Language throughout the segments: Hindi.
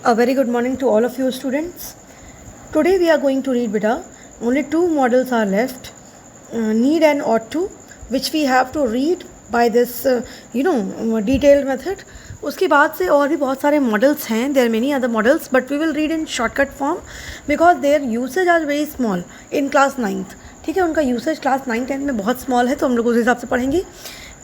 A very good morning to all of you students. Today we are going to read beta. Only two models are left, need and ought to, which we have to read by this detailed method. उसके बाद से और भी बहुत सारे मॉडल्स हैं. There many other modals but we will read in shortcut form because their usage are very small in class 9th. ठीक है, उनका यूसेज क्लास 9-10 में बहुत स्मॉल है, तो हम लोग उस हिसाब से पढ़ेंगे.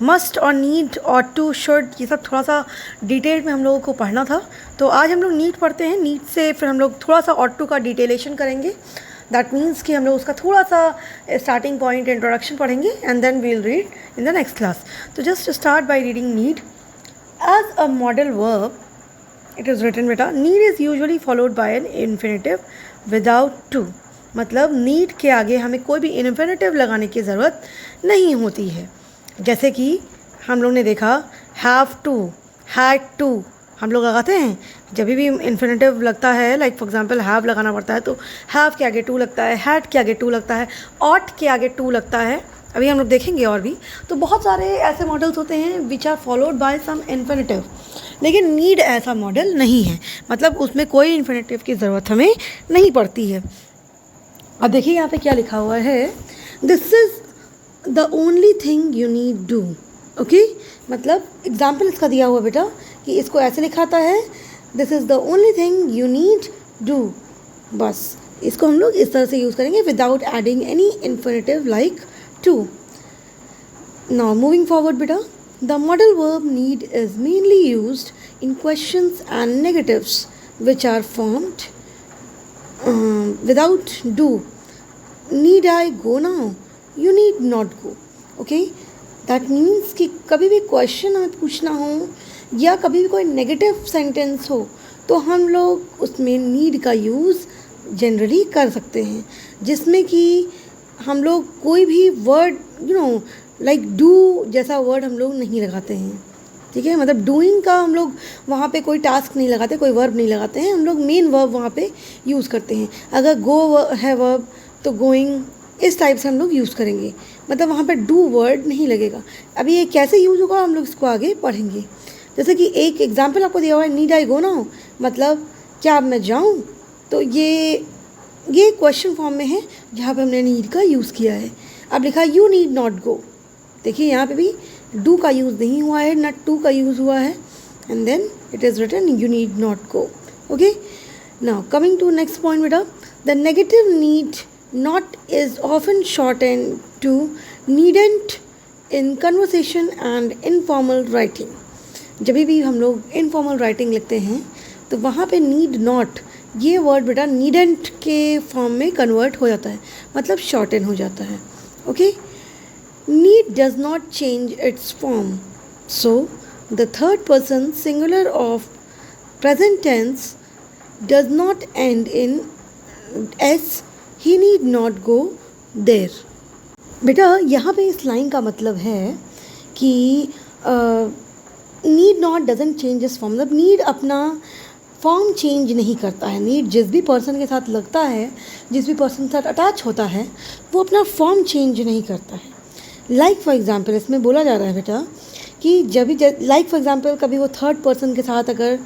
मस्ट और नीड और टू शुड ये सब थोड़ा सा डिटेल में हम लोगों को पढ़ना था, तो आज हम लोग नीड पढ़ते हैं. नीड से फिर हम लोग थोड़ा सा ऑट टू का डिटेलेशन करेंगे. दैट मीन्स कि हम लोग उसका थोड़ा सा स्टार्टिंग पॉइंट इंट्रोडक्शन पढ़ेंगे and then we will read in the next class. तो just start by reading need. As a modal verb it is written बेटा, need is usually followed by an infinitive without to. मतलब नीड के आगे हमें कोई भी इन्फिनेटिव लगाने की ज़रूरत नहीं होती है. जैसे कि हम लोग ने देखा हैव टू, हैड टू हम लोग लगाते हैं जब भी इन्फिनेटिव लगता है. लाइक फॉर एग्जांपल हैव लगाना पड़ता है तो हैव के आगे टू लगता है, हैड के आगे टू लगता है, ऑट के आगे टू लगता है. अभी हम लोग देखेंगे और भी. तो बहुत सारे ऐसे मॉडल्स होते हैं which are followed by some infinitive, लेकिन नीड ऐसा मॉडल नहीं है. मतलब उसमें कोई इन्फिनेटिव की ज़रूरत हमें नहीं पड़ती है. अब देखिए यहाँ पे क्या लिखा हुआ है, this is the only thing you need do. Okay, मतलब एग्जाम्पल इसका दिया हुआ बेटा कि इसको ऐसे लिखाता है, this is the only thing you need do. बस इसको हम लोग इस तरह से यूज़ करेंगे without adding any infinitive like to. Now moving forward बेटा, the modal verb need is mainly used in questions and negatives which are formed without do. Need I go now? You need not go. Okay, that means कि कभी भी क्वेश्चन हमें पूछना हो या कभी भी कोई नेगेटिव सेंटेंस हो तो हम लोग उसमें नीड का यूज़ जनरली कर सकते हैं, जिसमें कि हम लोग कोई भी वर्ड लाइक डू जैसा वर्ड हम लोग नहीं लगाते हैं. ठीक है, मतलब डूइंग का हम लोग वहाँ पे कोई टास्क नहीं लगाते, कोई वर्ब नहीं लगाते हैं. हम लोग मेन वर्ब वहाँ पे यूज़ करते हैं. अगर गो है वर्ब तो गोइंग इस टाइप से हम लोग यूज़ करेंगे. मतलब वहाँ पे डू वर्ड नहीं लगेगा. अभी ये कैसे यूज़ होगा हम लोग इसको आगे पढ़ेंगे. जैसे कि एक एग्जाम्पल आपको दिया हुआ है, नीड आई गो नाउ, मतलब क्या अब मैं जाऊँ. तो ये क्वेश्चन फॉर्म में है जहाँ पर हमने नीड का यूज़ किया है. अब लिखा यू नीड नॉट गो. देखिए यहाँ पे भी डू का यूज़ नहीं हुआ है, ना टू का यूज़ हुआ है, and then it is written you need not go. Okay, now coming to next point बेटा, the negative need not is often shortened to needn't in conversation and informal writing. जब भी हम लोग इनफॉर्मल राइटिंग लिखते हैं तो वहाँ पे नीड नॉट ये वर्ड बेटा नीडेंट के फॉर्म में कन्वर्ट हो जाता है, मतलब शॉर्टेन हो जाता है. Okay, need does not change its form, so the third person singular of present tense does not end in s. he need not go there. बेटा यहाँ पे इस लाइन का मतलब है कि नीड नॉट डजंट चेंज इस फॉर्म. मतलब नीड अपना फॉर्म चेंज नहीं करता है. नीड जिस भी पर्सन के साथ लगता है, जिस भी पर्सन के साथ अटैच होता है, वो अपना फॉर्म चेंज नहीं करता है. लाइक फॉर एग्ज़ाम्पल इसमें बोला जा रहा है बेटा कि जब भी लाइक फॉर एग्ज़ाम्पल कभी वो थर्ड पर्सन के साथ अगर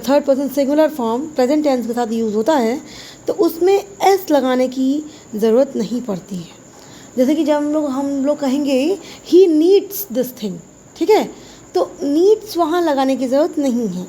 third person singular form present tense के साथ यूज़ होता है तो उसमें एस लगाने की ज़रूरत नहीं पड़ती है. जैसे कि जब हम लोग कहेंगे ही नीड्स दिस थिंग, ठीक है, तो नीड्स वहाँ लगाने की ज़रूरत नहीं है.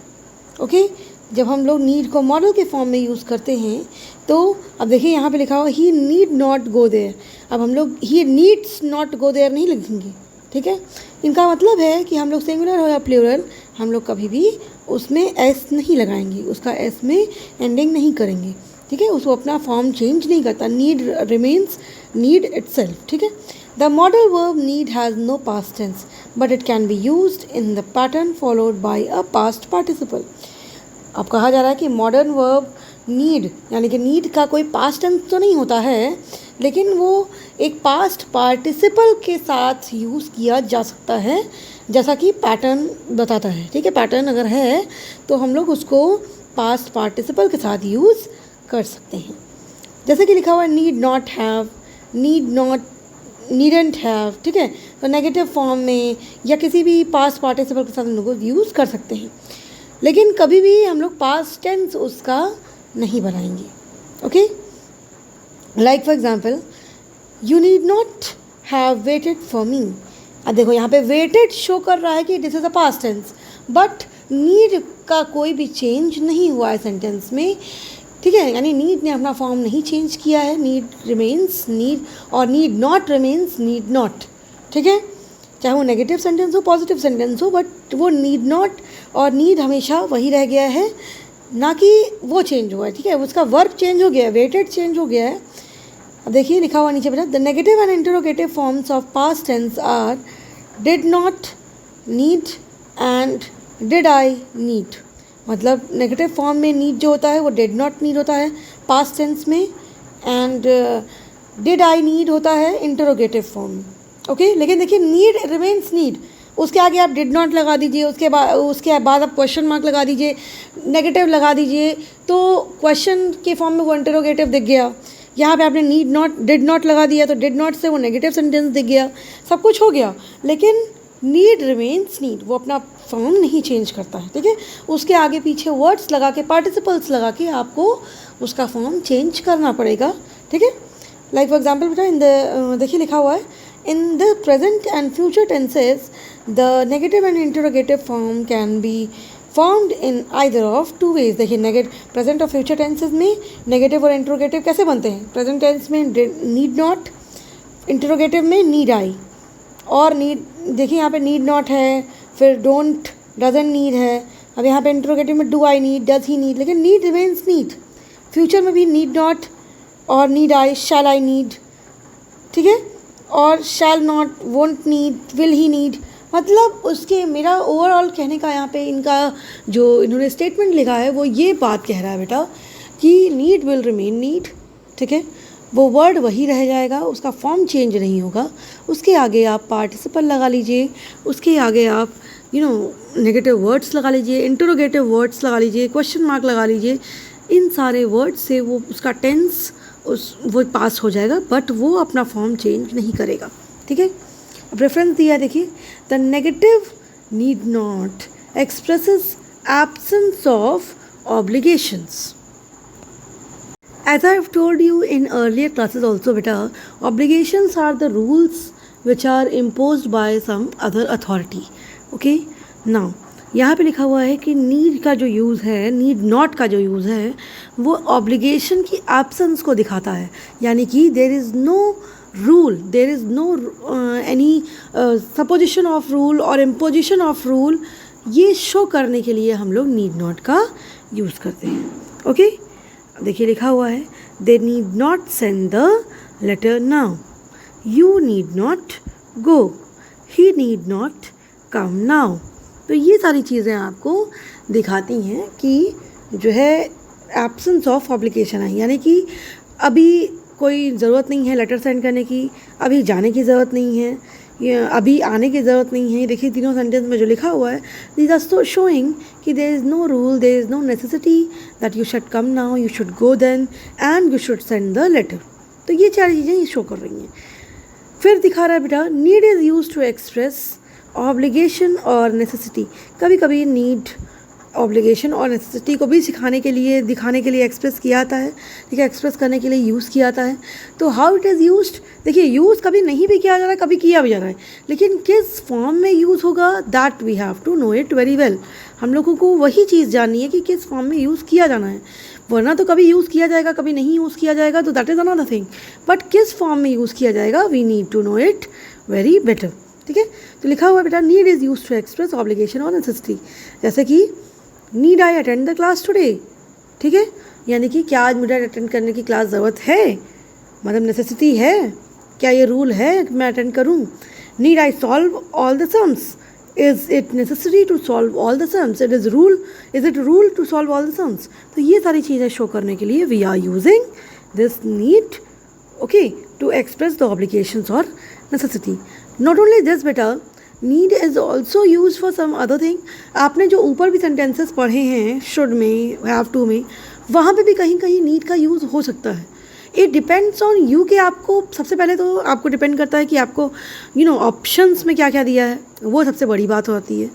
ओके, जब हम लोग नीड को मॉडल के फॉर्म में यूज़ करते हैं तो अब देखिए यहाँ पे लिखा हुआ he need not go there. अब हम लोग he needs not go there नहीं लिखेंगे. ठीक है, इनका मतलब है कि हम लोग सिंगुलर हो या प्लूरल हम लोग कभी भी उसमें एस नहीं लगाएंगे, उसका एस में एंडिंग नहीं करेंगे. ठीक है, उसको अपना फॉर्म चेंज नहीं करता. Need remains need itself. ठीक है, the modal verb need has no past tense but it can be used in the pattern followed by a past participle. अब कहा जा रहा है कि मॉडर्न वर्ब नीड यानी कि नीड का कोई पास्ट टेंस तो नहीं होता है, लेकिन वो एक पास्ट पार्टिसिपल के साथ यूज़ किया जा सकता है, जैसा कि पैटर्न बताता है. ठीक है, पैटर्न अगर है तो हम लोग उसको पास्ट पार्टिसिपल के साथ यूज़ कर सकते हैं. जैसे कि लिखा हुआ है need not have, need not, needn't have. ठीक है, तो नेगेटिव फॉर्म में या किसी भी पास्ट पार्टिसिपल के साथ हम लोग यूज़ कर सकते हैं. लेकिन कभी भी हम लोग पास्ट टेंस उसका नहीं बनाएंगे. Okay, like for example, you need not have waited for me. अब देखो यहाँ पे वेटेड शो कर रहा है कि this is a past tense, but need का कोई भी चेंज नहीं हुआ है सेंटेंस में. ठीक है, यानी नीड ने अपना फॉर्म नहीं चेंज किया है. नीड रिमेन्स नीड, और need not remains need not. ठीक है, चाहे वो नेगेटिव सेंटेंस हो पॉजिटिव सेंटेंस हो, बट वो नीड नॉट और नीड हमेशा वही रह गया है, ना कि वो चेंज हुआ है. ठीक है, उसका वर्ब चेंज हो गया है, वेटेड चेंज हो गया है. अब देखिए लिखा हुआ नीचे बेटा, the negative and interrogative forms of past tense are did not, need and did I need. मतलब नेगेटिव फॉर्म में नीड जो होता है वो डिड नॉट नीड होता है पास्ट टेंस में, एंड डिड आई नीड होता है इंटरोगेटिव फॉर्म में. ओके, लेकिन देखिए नीड रिमेन्स नीड, उसके आगे आप डिड नॉट लगा दीजिए, उसके बाद आप क्वेश्चन मार्क लगा दीजिए, नेगेटिव लगा दीजिए, तो क्वेश्चन के फॉर्म में वो इंटरोगेटिव दिख गया. यहाँ पे आपने नीड नॉट डिड नॉट लगा दिया तो डिड नॉट से वो नेगेटिव सेंटेंस दिख गया. सब कुछ हो गया, लेकिन नीड रिमेन्स नीड, वो अपना फॉर्म नहीं चेंज करता है. ठीक है, उसके आगे पीछे वर्ड्स लगा के, पार्टिसिपल्स लगा के आपको उसका फॉर्म चेंज करना पड़ेगा. ठीक है, लाइक फॉर एग्जाम्पल बेटा इन द, देखिए लिखा हुआ है, in the present and future tenses the negative and interrogative form can be formed in either of two ways. देखिए प्रेजेंट और फ्यूचर टेंसेज में नेगेटिव और इंटरोगेटिव कैसे बनते हैं? प्रेजेंट टेंस में नीड नॉट, इंटरोगेटिव में नीड आई, और नीड, देखिए यहाँ पे नीड नॉट है, फिर डोंट, डजंट नीड है. अब यहाँ पे इंटरोगेटिव में do I need, does he need, लेकिन नीड रिमेन्स नीड. फ्यूचर में भी नीड नॉट और need I, shall I need. ठीक है, और shall not, won't need, will he need. मतलब उसके, मेरा ओवरऑल कहने का यहाँ पे इनका जो इन्होंने स्टेटमेंट लिखा है वो ये बात कह रहा है बेटा कि नीड विल रिमेन नीड. ठीक है, वो वर्ड वही रह जाएगा, उसका फॉर्म चेंज नहीं होगा. उसके आगे आप पार्टिसिपल लगा लीजिए, उसके आगे आप नेगेटिव वर्ड्स लगा लीजिए, इंटरोगेटिव वर्ड्स लगा लीजिए, क्वेश्चन मार्क लगा लीजिए. इन सारे वर्ड्स से वो उसका टेंस वो पास हो जाएगा, बट वो अपना फॉर्म चेंज नहीं करेगा. ठीक है, अब रेफरेंस दिया देखिए, the negative need not expresses absence of obligations. As I have told you in earlier classes also beta, obligations are the rules which are imposed by some other authority. Okay, now यहाँ पे लिखा हुआ है कि नीड का जो यूज़ है, नीड नॉट का जो यूज़ है, वो ऑब्लिगेशन की एब्सेंस को दिखाता है. यानी कि there is no rule, there is no any supposition of rule और इम्पोजिशन ऑफ रूल, ये शो करने के लिए हम लोग नीड नॉट का यूज़ करते हैं. ओके, देखिए लिखा हुआ है, they need not send the letter now, you need not go, he need not come now. तो ये सारी चीज़ें आपको दिखाती हैं कि जो है एब्सेंस ऑफ ऑब्लिगेशन है, यानी कि अभी कोई ज़रूरत नहीं है लेटर सेंड करने की, अभी जाने की ज़रूरत नहीं है, अभी आने की ज़रूरत नहीं है. देखिए तीनों सेंटेंस में जो लिखा हुआ है, दीज आर सो शोइंग कि there is no rule, there is no necessity that you should come now, you should go then, and you should send the letter. तो ये चार चीज़ें ये शो कर रही हैं. फिर दिखा रहा है बेटा, need is use to express obligation और नेसेसिटी. कभी कभी नीड, ऑब्लिगेशन और नेसेसिटी को भी दिखाने के लिए एक्सप्रेस किया जाता है. ठीक है, एक्सप्रेस करने के लिए यूज़ किया जाता है. तो हाउ इट इज़ यूज्ड, देखिए यूज़ कभी नहीं भी किया जा रहा है, कभी किया भी जा रहा है, लेकिन किस फॉर्म में यूज़ होगा, that we have to know it very well. हम लोगों को वही चीज़ जाननी है कि किस फॉर्म में यूज़ किया जाना है, वरना तो कभी यूज़ किया जाएगा, कभी नहीं यूज़ किया जाएगा, तो that is another thing. But किस फॉर्म में यूज़ किया जाएगा, we need to know it very better. ठीक है, तो लिखा हुआ है बेटा, need is use to express obligation और नेसेसिटी. जैसे कि need I attend the class today. ठीक है, यानी कि क्या आज मुझे अटेंड करने की क्लास ज़रूरत है, मतलब नेसेसिटी है, क्या ये रूल है कि मैं अटेंड करूँ. Need I solve all the sums, is it necessary to solve all the sums, it is rule, is it rule to solve all the sums. तो ये सारी चीज़ें शो करने के लिए we are using this need, okay, to express the obligations और नेसेसिटी. नॉट ओनली दिस बेटा, need is also use for some other thing. आपने जो ऊपर भी सेंटेंसेस पढ़े हैं, शुड में, हैव टू में, वहाँ पे भी कहीं कहीं नीड का यूज़ हो सकता है. इट डिपेंड्स ऑन यू कि आपको, सबसे पहले तो आपको डिपेंड करता है कि आपको ऑप्शंस में क्या क्या दिया है, वो सबसे बड़ी बात होती है.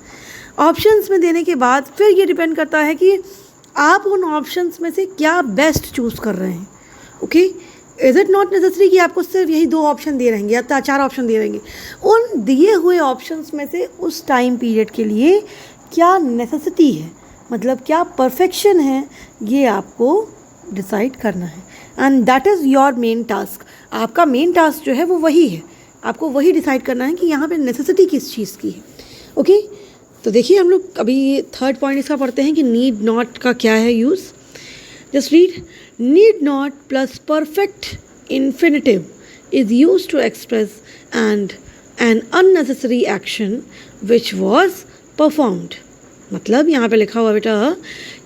ऑप्शंस में देने के बाद फिर ये डिपेंड करता है कि आप उन ऑप्शंस में से क्या बेस्ट चूज़ कर रहे हैं. Okay, is it not necessary कि आपको सिर्फ यही 2 ऑप्शन दे रहेंगे या 4 ऑप्शन दे रहेंगे. उन दिए हुए ऑप्शंस में से उस टाइम पीरियड के लिए क्या नेसेसिटी है, मतलब क्या परफेक्शन है, ये आपको डिसाइड करना है. And that is your main task. आपका मेन टास्क जो है वो वही है, आपको वही डिसाइड करना है कि यहाँ पे नेसेसिटी किस चीज़ की है. ओके, तो देखिए हम लोग अभी थर्ड पॉइंट इसका पढ़ते हैं कि नीड नॉट का क्या है use. Just read. Need not plus perfect infinitive is use to express and an unnecessary action which was performed. मतलब यहाँ पे लिखा हुआ बेटा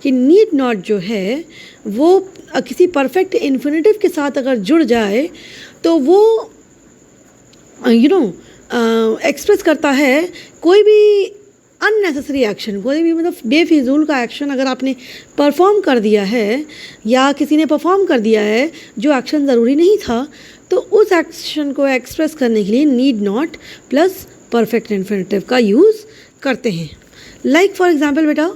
कि नीड नॉट जो है वो किसी परफेक्ट इन्फिनिटिव के साथ अगर जुड़ जाए तो वो एक्सप्रेस करता है कोई भी अननेसेसरी एक्शन, कोई भी मतलब बेफिजूल का एक्शन अगर आपने परफॉर्म कर दिया है या किसी ने परफॉर्म कर दिया है जो एक्शन ज़रूरी नहीं था, तो उस एक्शन को एक्सप्रेस करने के लिए need not plus perfect infinitive का यूज़ करते हैं. लाइक फॉर एग्जाम्पल बेटा,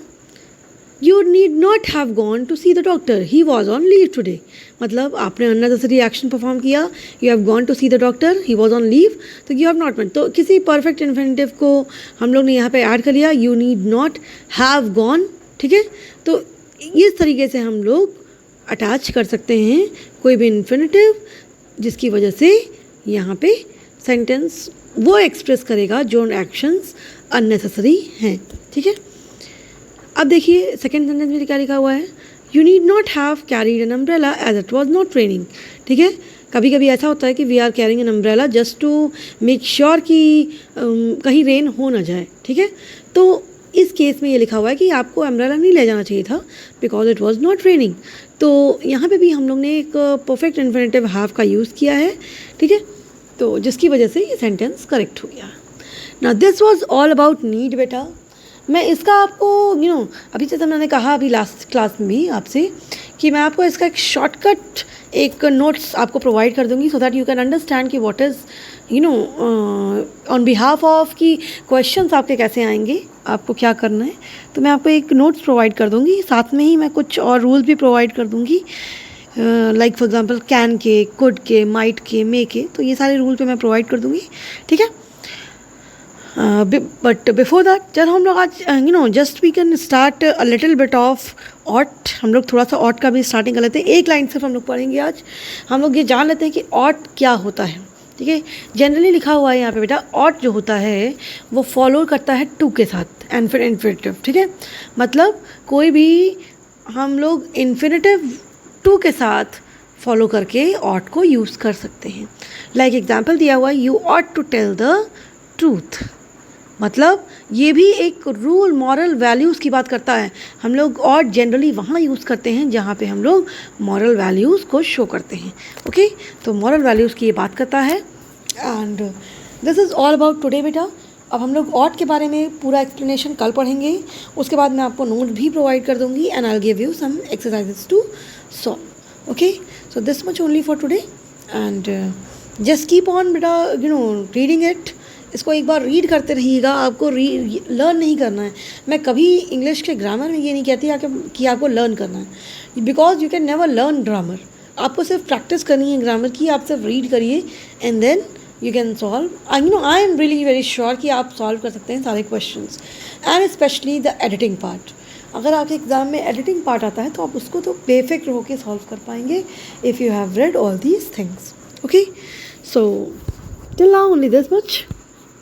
you need not have gone to see the doctor, he was on leave today. मतलब आपने अननेसेसरी एक्शन परफॉर्म किया, you have gone to see the doctor, he was on leave, तो यू हैव नॉट मेंट. तो किसी परफेक्ट इन्फिनिटिव को हम लोग ने यहाँ पे ऐड कर लिया, you need not have gone. ठीक है, तो इस तरीके से हम लोग अटैच कर सकते हैं कोई भी इन्फिनिटिव जिसकी वजह से यहाँ पे सेंटेंस वो एक्सप्रेस करेगा जो एक्शंस अननेसेसरी हैं. ठीक है, अब देखिए सेकेंड सेंटेंस में क्या लिखा हुआ है. You need not have carried an umbrella as it was not raining. ठीक है, कभी कभी ऐसा होता है कि we are carrying an umbrella just to make sure कि कहीं रेन हो ना जाए. ठीक है, तो इस केस में ये लिखा हुआ है कि आपको अम्ब्रेला नहीं ले जाना चाहिए था because it was not raining. तो यहाँ पे भी हम लोग ने एक परफेक्ट इन्फिनिटिव हैव का यूज़ किया है. ठीक है, तो जिसकी वजह से ये सेंटेंस करेक्ट हो गया. Now this was all about need बेटा. मैं इसका आपको अभी जैसे मैंने कहा अभी लास्ट क्लास में भी आपसे कि मैं आपको इसका एक शॉर्टकट एक नोट्स आपको प्रोवाइड कर दूंगी so that you can understand कि what is on behalf of कि क्वेश्चंस आपके कैसे आएंगे, आपको क्या करना है. तो मैं आपको एक नोट्स प्रोवाइड कर दूंगी, साथ में ही मैं कुछ और रूल्स भी प्रोवाइड कर दूंगी. लाइक फॉर एग्जांपल कैन के, कुड के, माइट के, मे के, तो ये सारे रूल पे मैं प्रोवाइड कर दूंगी. ठीक है, बट बिफोर दैट जब हम लोग आज just we can start a little bit of ought. हम लोग थोड़ा सा ऑट का भी स्टार्टिंग कर लेते हैं. एक लाइन सिर्फ हम लोग पढ़ेंगे आज. हम लोग ये जान लेते हैं कि ऑट क्या होता है. ठीक है, जनरली लिखा हुआ है यहाँ पे बेटा ऑट जो होता है वो फॉलो करता है टू के साथ एंड फिर इन्फिनिटिव. ठीक है, मतलब कोई भी हम लोग इन्फिनिटिव टू के साथ फॉलो करके ऑट को यूज़ कर सकते हैं. लाइक एग्जाम्पल दिया हुआ है, you ought to tell the truth. मतलब ये भी एक रूल मॉरल वैल्यूज़ की बात करता है. हम लोग और जनरली वहाँ यूज़ करते हैं जहाँ पे हम लोग मॉरल वैल्यूज़ को शो करते हैं. ओके, तो मॉरल वैल्यूज़ की ये बात करता है. And this is all about today बेटा. अब हम लोग ऑट के बारे में पूरा एक्सप्लेनेशन कल पढ़ेंगे. उसके बाद मैं आपको नोट भी प्रोवाइड कर दूँगी and I will give you some exercises to solve. Okay, so this much only for today and just keep on बेटा रीडिंग इट. इसको एक बार रीड करते रहिएगा. आपको लर्न नहीं करना है. मैं कभी इंग्लिश के ग्रामर में ये नहीं कहती कि आपको लर्न करना है, because you can never learn grammar. आपको सिर्फ प्रैक्टिस करनी है ग्रामर की. आप सिर्फ रीड करिए and then you can solve. I am really very sure कि आप सॉल्व कर सकते हैं सारे questions and specially the editing part. अगर आपके एग्ज़ाम में एडिटिंग पार्ट आता है तो आप उसको तो बेफिक्र होकर सॉल्व कर पाएंगे if you have read all these things. Okay, so till now only this much.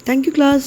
Thank you class.